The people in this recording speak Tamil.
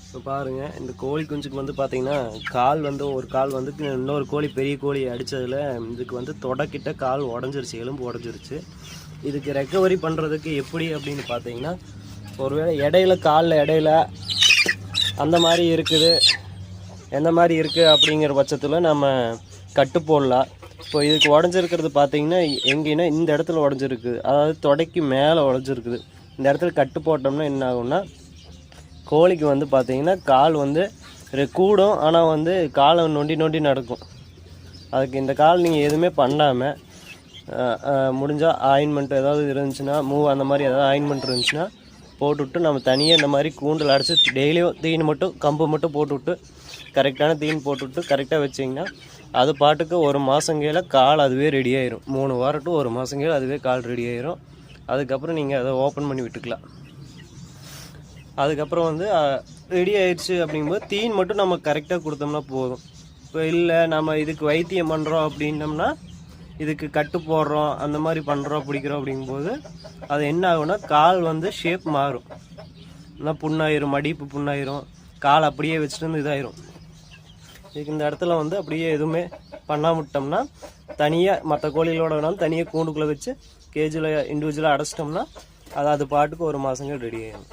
இப்போ பாருங்கள், இந்த கோழி குஞ்சுக்கு வந்து பார்த்தீங்கன்னா கால் வந்து ஒரு கால் வந்து இன்னொரு கோழி பெரிய கோழி அடித்ததில் இதுக்கு வந்து தொடக்கிட்ட கால் உடஞ்சிருச்சு, எலும்பு உடஞ்சிருச்சு. இதுக்கு ரெக்கவரி பண்ணுறதுக்கு எப்படி அப்படின்னு பார்த்தீங்கன்னா, ஒருவேளை இடையில காலில் இடையில அந்த மாதிரி இருக்குது, எந்த மாதிரி இருக்குது அப்படிங்கிற பட்சத்தில் நம்ம கட்டு போடலாம். இப்போ இதுக்கு உடஞ்சிருக்கிறது பார்த்தீங்கன்னா எங்கேன்னா இந்த இடத்துல உடஞ்சிருக்கு, அதாவது தொடைக்கு மேலே உடஞ்சிருக்குது. இந்த இடத்துல கட்டு போட்டோம்னா என்ன ஆகும்னா, கோழிக்கு வந்து பார்த்தீங்கன்னா கால் வந்து கூடும், ஆனால் வந்து காலை நொண்டி நொண்டி நடக்கும். அதுக்கு இந்த கால் நீங்கள் எதுவுமே பண்ணாமல் முடிஞ்சால் ஆயின்மெண்ட் ஏதாவது இருந்துச்சுன்னா, அந்த மாதிரி ஏதாவது ஆயின்மெண்ட் இருந்துச்சுன்னா போட்டுவிட்டு நம்ம தனியாக இந்த மாதிரி கூண்டில் அடைச்சி டெய்லியும் தீன் மட்டும் கம்பு மட்டும் போட்டுவிட்டு கரெக்டான தீன் போட்டுவிட்டு கரெக்டாக வச்சிங்கன்னா அது பாட்டுக்கு ஒரு மாதங்கையில் கால் அதுவே ரெடி ஆயிரும். 3 வாரம் டு 1 மாதங்கையில் அதுவே கால் ரெடி ஆயிரும். அதுக்கப்புறம் நீங்கள் அதை ஓப்பன் பண்ணி விட்டுக்கலாம். அதுக்கப்புறம் வந்து ரெடி ஆயிடுச்சு அப்படிங்கும்போது தீன் மட்டும் நம்ம கரெக்டாக கொடுத்தோம்னா போதும். இப்போ இல்லை நம்ம இதுக்கு வைத்தியம் பண்ணுறோம் அப்படின்னம்னா, இதுக்கு கட்டு போடுறோம் அந்த மாதிரி பண்ணுறோம் பிடிக்கிறோம் அப்படிங்கும்போது அது என்ன ஆகும்னா கால் வந்து ஷேப் மாறும், இல்லை புண்ணாயிரும், மடிப்பு புண்ணாயிரும், கால் அப்படியே வச்சுட்டு வந்து இதாயிரும். இதுக்கு இந்த இடத்துல வந்து அப்படியே எதுவுமே பண்ணாமட்டோம்னா, தனியாக மற்ற கோழிகளோட வேணாலும் தனியாக கூண்டுக்குள்ளே வச்சு கேஜில் இண்டிவிஜுவலாக அடைச்சிட்டோம்னா அது பாட்டுக்கு 1 மாதங்கள் ரெடி ஆகிடும்.